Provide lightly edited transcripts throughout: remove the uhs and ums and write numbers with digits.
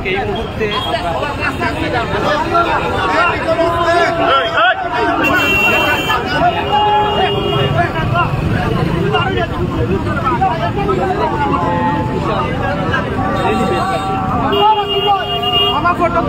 এই মুহূর্তে আমার ফটো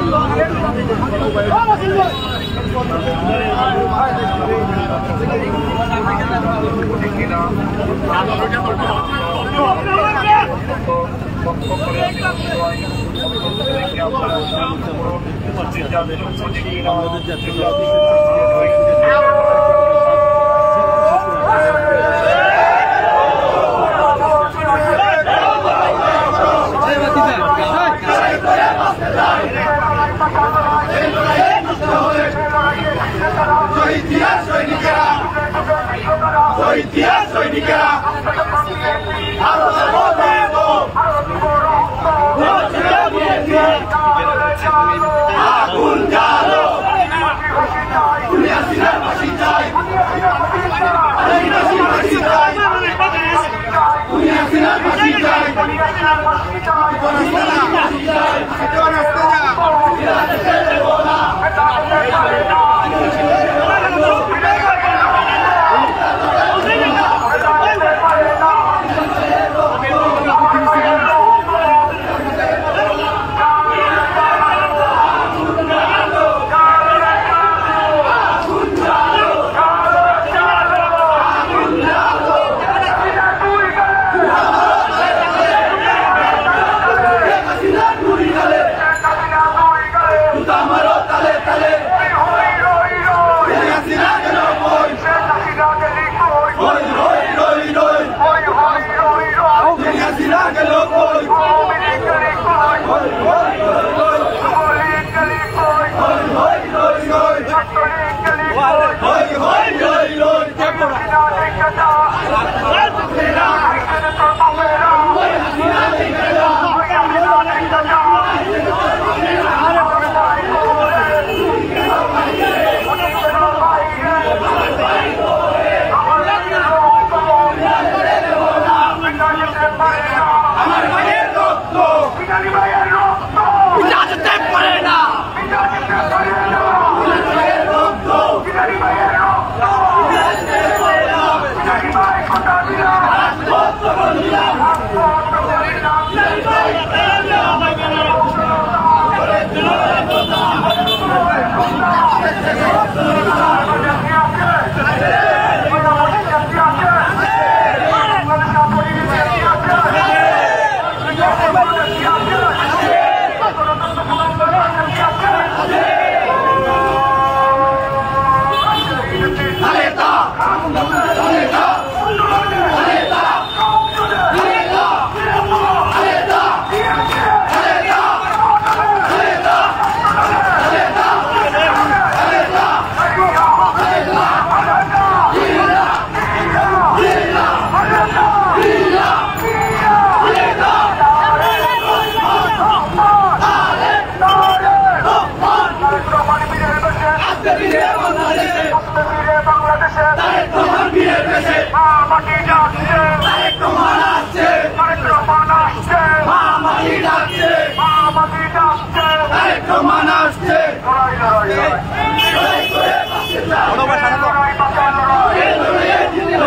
দেশে মা মাটি ডাকছে তারেক রহমান আসছে তারেক রহমান আসছে মা মাটি ডাকছে মা মাটি ডাকছে তারেক রহমান আসছে লড়াই করে বাঁচতে চাই লড়াই বাঁচার লড়াই এই লড়াইয়ে জিতবে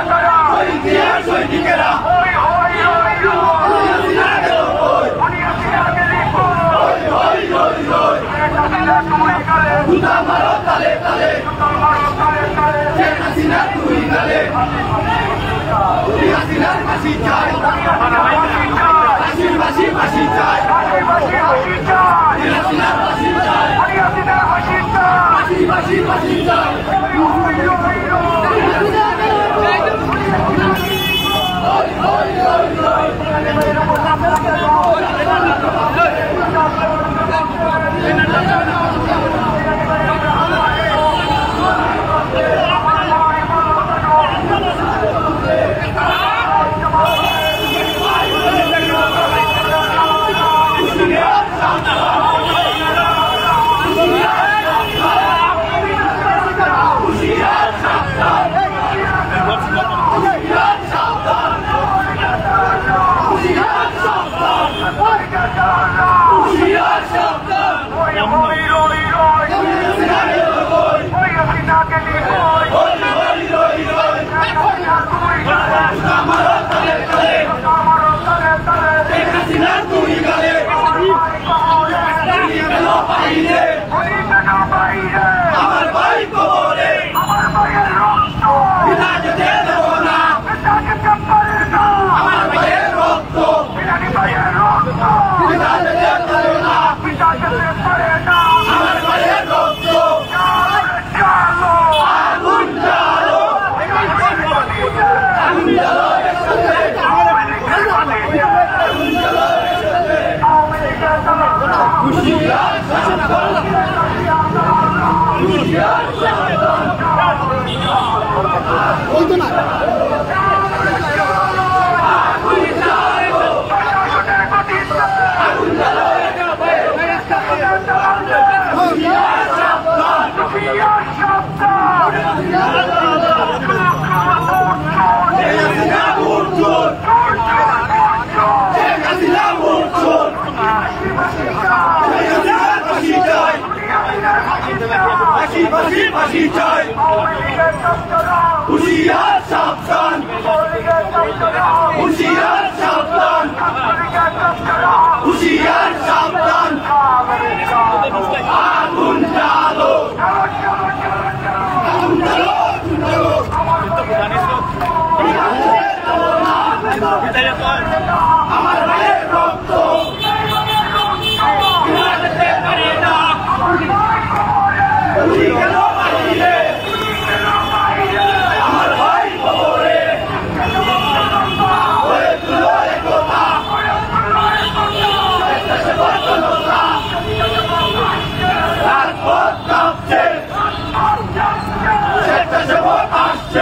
তারা সৈনিকেরা হই হই হই হুশিয়ার সাবধান হুশিয়ার সাবধান হুশিয়ার সাবধান আগুন জ্বালো আগুন জ্বালো আমার ভাইয়ের রক্ত আমার ভাই খবরে আসছে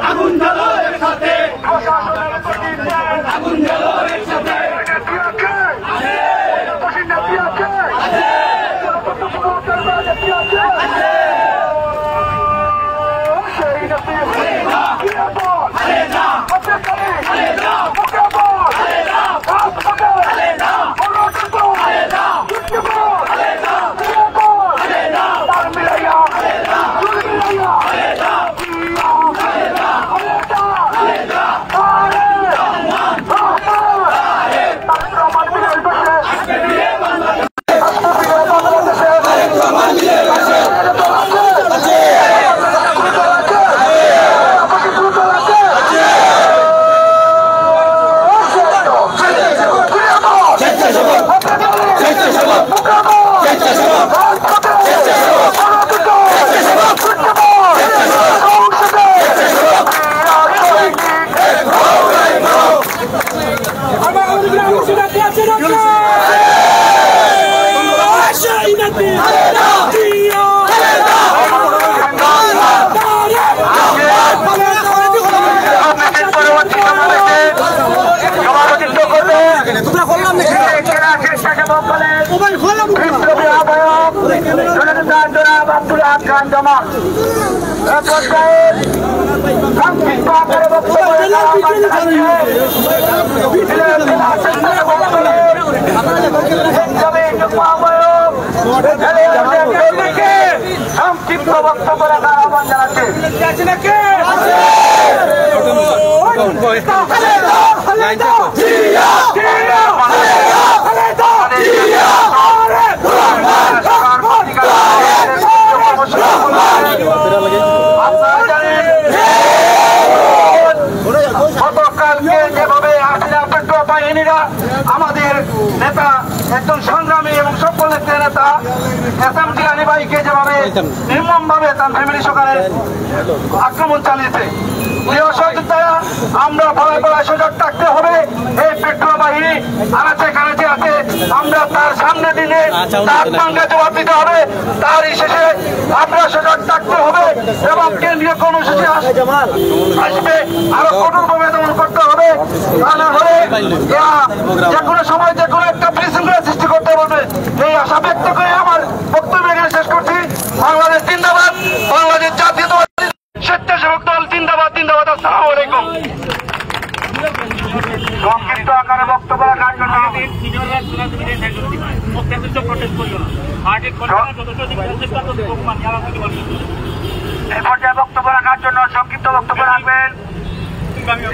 আগুন জ্বালো একসাথে সংক্ষিপ্ত বক্তব্য রাখার আহ্বান জানাচ্ছে। গতকালকে যেভাবে হাসিনা পেট্রোল বাহিনীরা আমাদের নেতা একজন সংগ্রামী এবং সফল নেতা এসএম জিলানী ভাইকে যেভাবে নির্মম ভাবে তার ফ্যামিলি সকালে আক্রমণ চালিয়েছে, প্রিয় সহযোদ্ধারা, আমরা বলায় বলায় সজাগ থাকতে হবে। এই পেট্রোল বাহিনী আনাচে কানাচে আছে, আমরা তার সামনে দিনে তার সঙ্গে জবাব দিতে হবে। তারই শেষে আমরা সজাগ থাকতে হবে এবং কেন্দ্রীয় কর্মসূচি আসবে আরো কঠোরভাবে দমন করতে হবে। তা না হলে যে কোনো সময় যে কোনো একটা বিশৃঙ্খলা সৃষ্টি করতে পারবে, এই আশা ব্যক্ত করে আমার বক্তব্য এখানে শেষ করছি। বাংলাদেশ জিন্দাবাদ, বাংলাদেশ জাতীয়তাবাদী স্বেচ্ছাসেবক দল জিন্দাবাদ, জিন্দাবাদ। আসসালামু আলাইকুম। সংক্ষিপ্ত আকারে বক্তব্য রাখার জন্য এই পর্যায়ে বক্তব্য রাখার জন্য সংক্ষিপ্ত বক্তব্য রাখবেন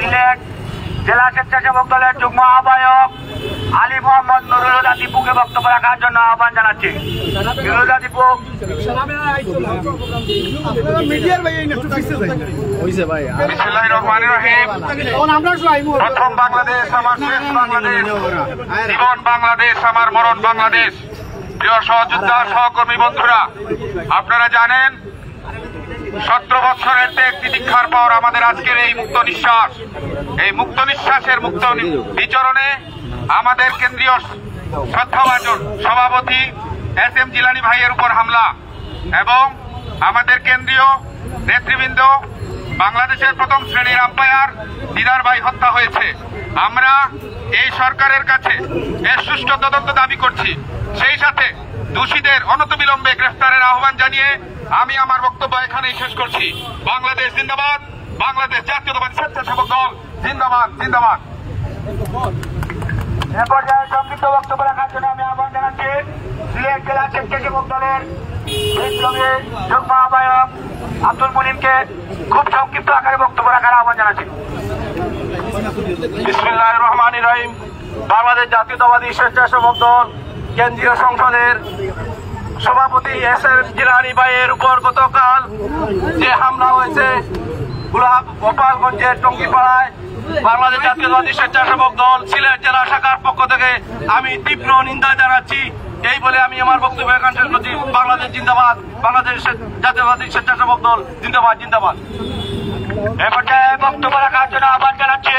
সিলেট জেলা স্বেচ্ছাসেবক দলের যুগ্ম আহ্বায়ক আলী মোহাম্মদ নুরুল দীপুকে বক্তব্য রাখার জন্য আহ্বান জানাচ্ছি। নুরুল দীপু। বিসমিল্লাহির রহমানির রহিম। প্রথম বাংলাদেশ আমার শেষ বাংলাদেশ, জীবন বাংলাদেশ আমার মরণ বাংলাদেশ। প্রিয় সহযোদ্ধা সহকর্মী বন্ধুরা, আপনারা জানেন 17 বছরের ত্যাগ তিতিক্ষার পর আমাদের আজকের এই মুক্ত নিঃশ্বাস, এই মুক্ত নিঃশ্বাসের মুক্ত বিচরণে আমাদের কেন্দ্রীয় শ্রদ্ধাভাজন সভাপতি এসএম জিলানী ভাইয়ের উপর হামলা এবং আমাদের কেন্দ্রীয় নেতৃবৃন্দ বাংলাদেশের প্রথম শ্রেণীর আম্পায়ার দিদার ভাই হত্যা হয়েছে। আমরা এই সরকারের কাছে এর সুষ্ঠু তদন্ত দাবি করছি। সেই সাথে দোষীদের অনতিবিলম্বে গ্রেফতারের আহ্বান জানিয়ে আমি আমার বক্তব্য এখানেই শেষ করছি। বাংলাদেশ জিন্দাবাদ, বাংলাদেশ জাতীয়তাবাদী স্বেচ্ছাসেবক দল জিন্দাবাদ, জিন্দাবাদ। এ পর্যায়ে সংক্ষিপ্ত বক্তব্য রাখার জন্য আমি আহ্বান জানাচ্ছি সিলেট জেলা স্বেচ্ছাসেবক দলের বিপ্লবী যুগ্ম আহ্বায়ক আব্দুল মুনিমকে খুব সংক্ষিপ্ত আকারে বক্তব্য রাখার আহ্বান জানাচ্ছি। বিসমিল্লাহির রহমানির রহিম। বাংলাদেশ জাতীয়তাবাদী স্বেচ্ছাসেবক দল কেন্দ্রীয় সংসদের সভাপতি এসএম জিলানী ভাইয়ের উপর গতকাল যে হামলা হয়েছে গোপালগঞ্জের টঙ্গিপাড়ায়, বাংলাদেশ জাতীয়তাবাদী স্বেচ্ছাসেবক দল সিলেট জেলা শাখার পক্ষ থেকে আমি তীব্র নিন্দা জানাচ্ছি। এই বলে আমি আমার বক্তব্য এখানে শেষ করছি। বাংলাদেশ জিন্দাবাদ, বাংলাদেশ জাতীয়তাবাদী স্বেচ্ছাসেবক দল জিন্দাবাদ, জিন্দাবাদ। এ পর্যায়ে বক্তব্য রাখার জন্য আহ্বান জানাচ্ছি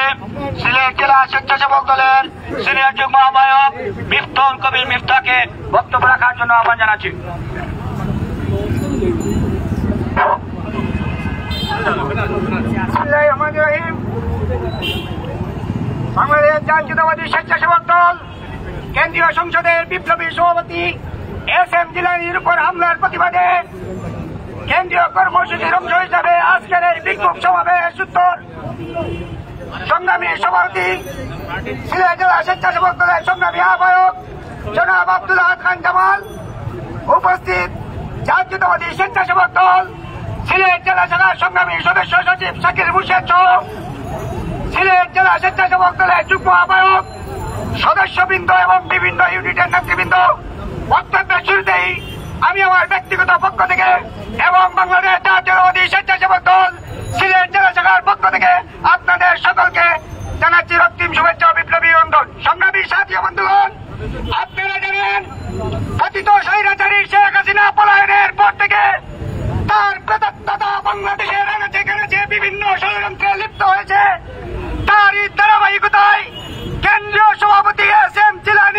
সিলেট জেলা স্বেচ্ছাসেবক দলের সিনিয়র যুগ্ম আহ্বায়ক মিফতুল কবির মিফতাকে বক্তব্য রাখার জন্য আহ্বান জানাচ্ছি। বাংলাদেশ জাতীয়তাবাদী স্বেচ্ছাসেবক দল কেন্দ্রীয় সংসদের বিপ্লবী সভাপতি এসএম জিলানীর উপর হামলার প্রতিবাদে কেন্দ্রীয় কর্মসূচির অংশ হিসাবে আজকের এই বিক্ষোভ সমাবেশ উত্তর সংগ্রামী সভাপতি সিলেট জেলা স্বেচ্ছাসেবক দলের সংগ্রামী আহ্বায়ক জনাব আব্দুল আহাদ খান জামাল, উপস্থিত জাতীয়তাবাদী স্বেচ্ছাসেবক দল সিলেট জেলা শাখার সংগ্রামী সদস্য সচিব শাকির মুর্শেদ সহ সিলেট জেলা স্বেচ্ছাসেবক দলের যুগ্ম আহ্বায়ক সদস্যবৃন্দ এবং বিভিন্ন ইউনিটের নেতৃবৃন্দ, বক্তব্যের শুরুতেই আমি আমার ব্যক্তিগত পক্ষ থেকে এবং বাংলাদেশ জাতীয়তাবাদী স্বেচ্ছাসেবক দল সিলেট জেলা শাখার পক্ষ থেকে আপনাদের সকলকে জানাচ্ছি রক্তিম শুভেচ্ছা ও বিপ্লবী বন্ধন। সংগ্রামী সাথী বন্ধুগণ, আপনারা জানেন পতিত স্বৈরাচারী শেখ হাসিনা পলায়নের পর থেকে তার প্রেতাত্মতা বাংলাদেশের আনাচে কানাচে বিভিন্ন ষড়যন্ত্রে লিপ্ত হয়েছে। তারই ধারাবাহিকতায় কেন্দ্রীয় সভাপতি এসএম জিলানী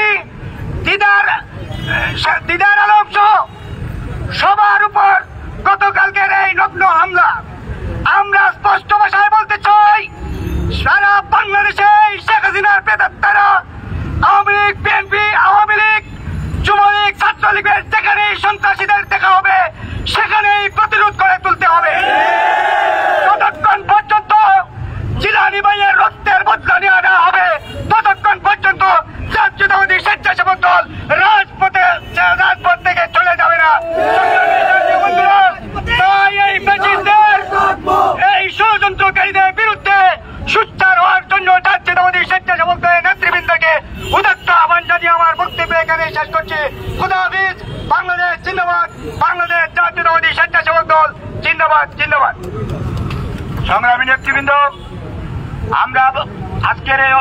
এখানে শেষ করছি। খুদা হাফিজ। বাংলাদেশ জিন্দাবাদ। বাংলাদেশ জাতীয়তাবাদী স্বেচ্ছাসেবক দল জিন্দাবাদ জিন্দাবাদ। সংগ্রামী নেতৃবৃন্দ, আমরা আজকের এই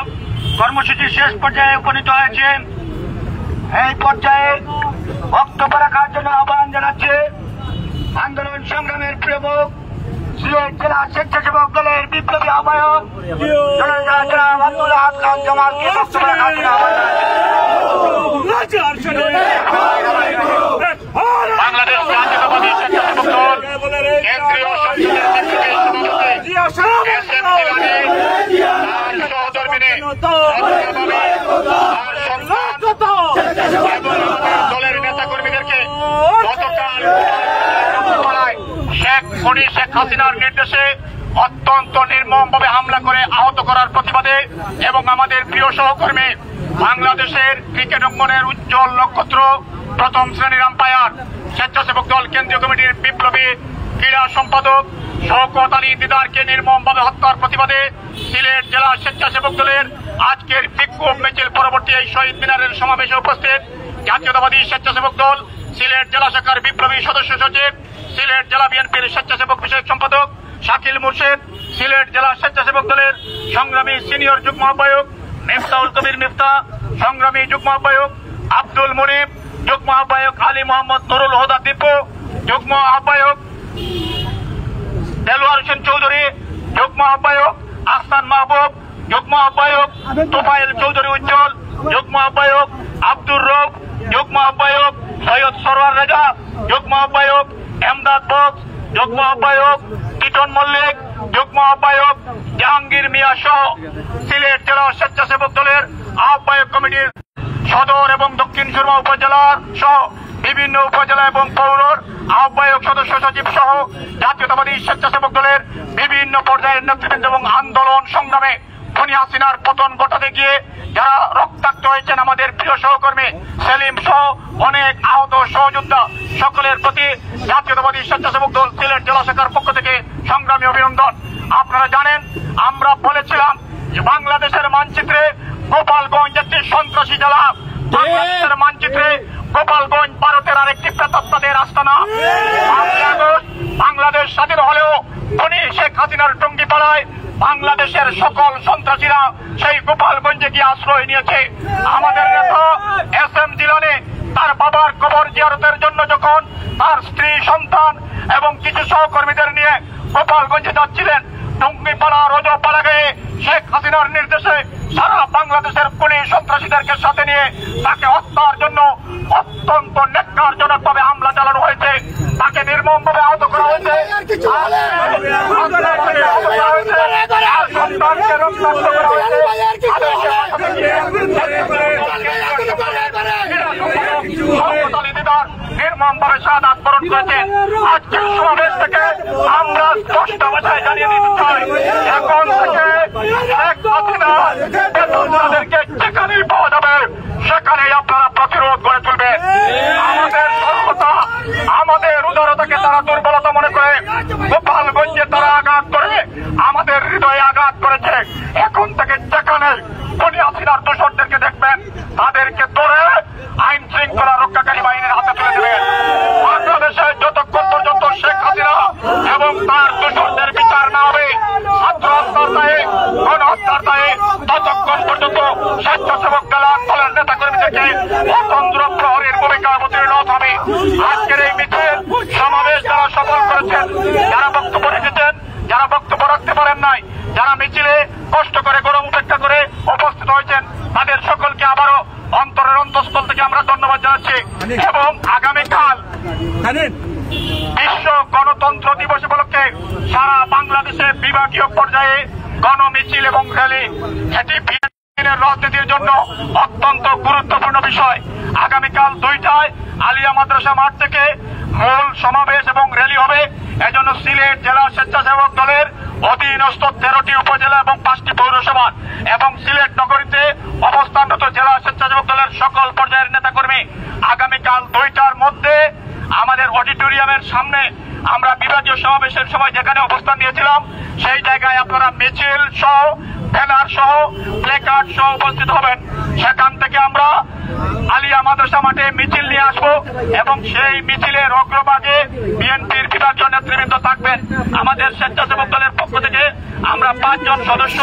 কর্মসূচির শেষ পর্যায়ে উপনীত হয়েছে। এই পর্যায়ে বক্তব্য রাখার জন্য আহ্বান জানাচ্ছে আন্দোলন সংগ্রামের প্রমুখ সিলেট জেলা স্বেচ্ছাসেবক দলের বিপ্লবী আহ্বায়ক জনাব আব্দুল আহাদ খান জামালকে বক্তব্য রাখার জন্য আহ্বান বাংলাদেশ জাতীয়তাবাদী স্বেচ্ছাসেবক দল কেন্দ্রীয় সংসদের সভাপতি এস.এম. জিলানী তার সহধর্মিনী দলের নেতাকর্মীদেরকে গতকাল শেখ হাসিনার নির্দেশে অত্যন্ত নির্মমভাবে হামলা করে আহত করার প্রতিবাদে এবং আমাদের প্রিয় সহকর্মী বাংলাদেশের ক্রিকেট অঙ্গনের উজ্জ্বল নক্ষত্র প্রথম শ্রেণীর আম্পায়ার স্বেচ্ছাসেবক দল কেন্দ্রীয় কমিটির বিপ্লবী ক্রীড়া সম্পাদক শওকত আলী দিদারকে নির্মমভাবে হত্যার প্রতিবাদে সিলেট জেলা স্বেচ্ছাসেবক দলের আজকের বিক্ষোভ মিছিল পরবর্তী এই শহীদ মিনারের সমাবেশে উপস্থিত জাতীয়তাবাদী স্বেচ্ছাসেবক দল সিলেট জেলা শাখার বিপ্লবী সদস্য সচিব, সিলেট জেলা বিএনপির স্বেচ্ছাসেবক বিষয়ক সম্পাদক শাকিল মুর্শেদ, সিলেট জেলা স্বেচ্ছাসেবক দলের সংগ্রামী সিনিয়র যুগ্ম আহ্বায়ক মিফতাহুল কবির মিফতা, সংগ্রামী যুগ্ম আহ্বায়ক আব্দুল মুনিব, যুগ্ম আহ্বায়ক আলী মোহাম্মদ নুরুল হুদা দীপু, যুগ্ম আহ্বায়ক দেলোয়ার হোসেন চৌধুরী, যুগ্ম আহ্বায়ক আহসান মাহবুব, যুগ্ম আহ্বায়ক তোফায়েল চৌধুরী উজ্জ্বল, যুগ্ম আহ্বায়ক আব্দুর রব, যুগ্ম আহ্বায়ক সৈয়দ সরওয়ার রেজা, যুগ্ম আহ্বায়ক এমদাদ বক্স, যুগ্ম আহ্বায়ক টিটন মল্লিক, যুগ্ম আহ্বায়ক জাহাঙ্গীর মিয়া সহ সিলেট জেলা স্বেচ্ছাসেবক দলের আহ্বায়ক কমিটির সদর এবং দক্ষিণ সুরমা উপজেলার সহ বিভিন্ন উপজেলা এবং পৌরর আহ্বায়ক সদস্য সচিব সহ জাতীয়তাবাদী স্বেচ্ছাসেবক দলের বিভিন্ন পর্যায়ের নেতৃবৃন্দ এবং আন্দোলন সংগ্রামে খনি হাসিনার পতন ঘটাতে গিয়ে যারা রক্তাক্ত হয়েছেন আমাদের প্রিয় সহকর্মী সেলিম সহ অনেক আহত সহযোদ্ধা সকলের প্রতি জাতীয়তাবাদী স্বেচ্ছাসেবক দল সিলেট জেলা শাখার পক্ষ থেকে সংগ্রামী অভিনন্দন। আপনারা জানেন আমরা বলেছিলাম যে বাংলাদেশের মানচিত্রে গোপালগঞ্জ একটি সন্ত্রাসী জেলা, বাংলাদেশের মানচিত্রে গোপালগঞ্জ ভারতের আরেকটি প্রেতাত্মাদের আস্তানা। বাংলাদেশ স্বাধীন হলেও খনি শেখ হাসিনার টঙ্গিপাড়ায় বাংলাদেশের সকল সন্ত্রাসীরা সেই গোপালগঞ্জে গিয়ে আশ্রয় নিয়েছে। আমাদের নেতা এস.এম. জিলানী তার বাবার কবর জিয়ারতের জন্য যখন তার স্ত্রী সন্তান এবং কিছু সহকর্মীদের নিয়ে গোপালগঞ্জে যাচ্ছিলেন, টঙ্গিপাড়া রোজপাড়া গিয়ে শেখ হাসিনার নির্দেশে সারা বাংলাদেশের খনি সন্ত্রাসীদেরকে সাথে নিয়ে তাকে হত্যার জন্য অত্যন্ত ন্যাক্কারজনক ভাবে হামলা চালানো হয়েছে, তাকে নির্মমভাবে আহত করা হয়েছে, সন্তানকে রক্তাক্ত করা হয়েছে। নির্মমভাবে শাহাদাত বরণ করেছেন। আজকের সমাবেশ থেকে আমরা স্পষ্ট ভাষায় জানিয়ে দিতে চাই, এখন থেকে শেখ হাসিনা বেতনদারদেরকে যেখানেই পাওয়া যাবে সেখানেই আপনারা প্রতিরোধ গড়ে তুলবেন। আমাদের সর্বতা আমাদের উদারতাকে তারা দুর্বলতা মনে করে গোপালগঞ্জে তারা আঘাত করে আমাদের হৃদয়ে আঘাত করেছে। এখন থেকে যেখানে খনি হাসিনার দোষরদেরকে দেখবেন তাদেরকে ধরে আইন শৃঙ্খলা রক্ষাকারী বাহিনীর হাতে তুলে দেবেন। বাংলাদেশে যতক্ষণ পর্যন্ত শেখ হাসিনা এবং তার দোষরদের বিচার না হবে, ছাত্র হত্যার দায়ে গণহত্যার দায়ে, ততক্ষণ পর্যন্ত স্বেচ্ছাসেবক দলের নেতা কর্মীদেরকে স্বতন্ত্র প্রহরীর ভূমিকা অবতীর্ণ হতে হবে। আজকের এই মিছিল সমাবেশ যারা সফল করেছেন, যারা বক্তব্য রেখেছেন, যারা বক্তব্য রাখতে পারেন নাই, যারা মিছিলে কষ্ট করে গরম উপেক্ষা করে উপস্থিত হয়েছেন, তাদের সকলকে আবারও অন্তরের অন্তঃস্থল থেকে আমরা ধন্যবাদ জানাচ্ছি। এবং আগামীকাল বিশ্ব গণতন্ত্র দিবস উপলক্ষে সারা বাংলাদেশে বিভাগীয় পর্যায়ে গণমিছিল এবং র্যালি, এটি রাজনীতির জন্য অত্যন্ত গুরুত্বপূর্ণ বিষয়। আগামীকাল 2টায় আলিয়া মাদ্রাসা মাঠ থেকে মূল সমাবেশ এবং র্যালি হবে। এজন্য সিলেট জেলা স্বেচ্ছাসেবক দলের অধীনস্থ 13টি উপজেলা এবং 5টি পৌরসভা এবং সিলেট নগরীতে অবস্থানরত জেলা স্বেচ্ছাসেবক দলের সকল পর্যায়ের নেতাকর্মী আগামীকাল 2টার মধ্যে আমাদের অডিটোরিয়ামের সামনে আমরা বিভাগীয় সমাবেশের সময় যেখানে অবস্থান নিয়েছিলাম সেই জায়গায় আপনারা মিছিল সহ, ব্যানার সহ, প্লেকার্ড সহ উপস্থিত হবেন। সেখান থেকে আমরা আলিয়া মাদ্রাসা মাঠে মিছিল নিয়ে আসবো এবং সেই মিছিলের অগ্রভাগে বিএনপির বিভাগীয় নেতৃবৃন্দ থাকবেন। আমাদের স্বেচ্ছাসেবক দলের পক্ষ থেকে আমরা 5 জন সদস্য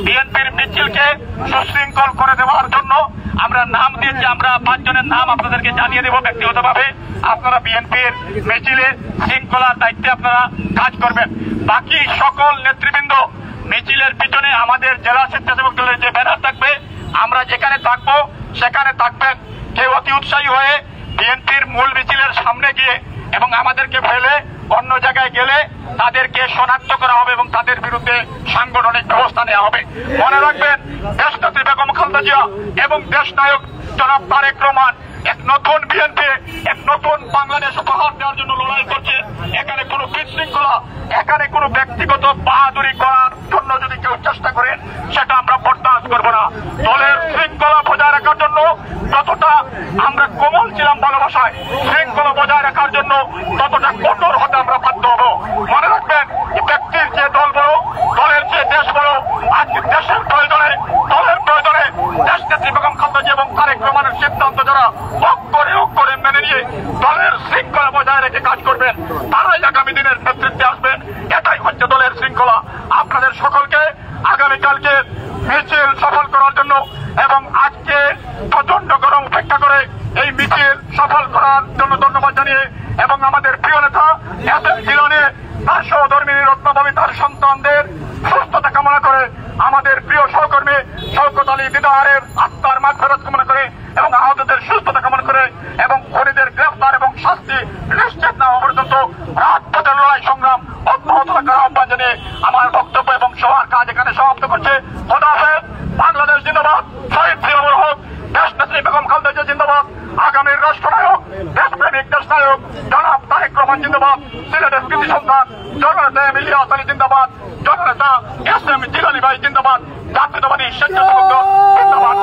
বিএনপির মিছিলকে সুশৃঙ্খল করে দেওয়ার জন্য আমরা নাম দিয়েছি। আমরা 5 জনের নাম আপনাদেরকে জানিয়ে দেব ব্যক্তিগতভাবে। আপনারা বিএনপির মিছিলে শৃঙ্খলার দায়িত্বে আপনারা কাজ করবেন। বাকি সকল নেতৃবৃন্দ মিছিলের পিছনে আমাদের জেলা স্বেচ্ছাসেবক দলের যে ব্যানার থাকবে, আমরা যেখানে থাকবো সেখানে থাকবেন। কেউ অতি উৎসাহী হয়ে বিএনপির মূল মিছিলের সামনে গিয়ে এবং আমাদেরকে ফেলে অন্য জায়গায় গেলে তাদেরকে শনাক্ত করা হবে এবং তাদের বিরুদ্ধে সাংগঠনিক ব্যবস্থা নেওয়া হবে। মনে রাখবেন, দেশনেত্রী বেগম খালেদা জিয়া এবং দেশ নায়ক জনাব তারেক রহমান এক নতুন বিএনপি, এক নতুন বাংলাদেশ উপহার দেওয়ার জন্য লড়াই করছে। এখানে কোনো বিশৃঙ্খলা, এখানে কোনো ব্যক্তিগত বাহাদুরি করার জন্য যদি কেউ চেষ্টা করেন, সেটা আমরা বরদাস্ত করবো না। দলের শৃঙ্খলা বজায় রাখার জন্য যতটা আমরা কোমল ছিলাম ভালোবাসায়, শৃঙ্খলা বজায় রাখার জন্য ততটা কঠোর হতে আমরা বাধ্য হব। মনে রাখবেন, ব্যক্তির যে দল বড়, দলের যে দেশ বড়। আজকে দেশের প্রয়োজনে, দলের প্রয়োজনে দেশনেত্রী বেগম খালেদা জিয়া এবং তারেক রহমানের সিদ্ধান্ত যারা করে মেনে নিয়ে দলের শৃঙ্খলা বজায় রেখে কাজ করবেন, তারাই আগামী দিনের নেতৃত্বে আসবেন। এটাই হচ্ছে দলের শৃঙ্খলা। আপনাদের সকলকে আগামীকালকে মিছিল সফল করার জন্য এবং আজকে প্রচন্ড গরম উপেক্ষা করে এই মিছিল সফল করার জন্য ধন্যবাদ জানিয়ে এবং আমাদের প্রিয় নেতা এসএম জিলানী তার সহধর্মিনী রত্নভাবী তার সন্তানদের সুস্থতা কামনা করে, আমাদের প্রিয় সহকর্মী শওকত আলী দিদারের আত্মার মাগফিরাত কামনা করে এবং আহতদের সুস্থতা কামনা করে এবং খুনিদের গ্রেফতার এবং শাস্তি নিশ্চিত না হওয়া পর্যন্ত রাজপথের লড়াই সংগ্রাম অব্যাহত রাখার আহ্বান জানিয়ে আমার বক্তব্য এবং সবার কাজ এখানে সমাপ্ত করছে। খোদা হাফেজ। বাংলাদেশ জিন্দাবাদ। শহীদ জিয়াউর রহমান। দেশনেত্রী বেগম খালেদা জিয়া জিন্দাবাদ। আগামীর রাষ্ট্রনায়ক, দেশপ্রেমিক দেশনায়ক জনাব তারেক রহমান জিন্দাবাদ। সিলেটের কৃতি সন্তান জননেতা ইলিয়াস আলী জিন্দাবাদ। জননেতা এসএম জিলানী ভাই জিন্দাবাদ। জাতীয়তাবাদী স্বেচ্ছাসেবক দল জিন্দাবাদ।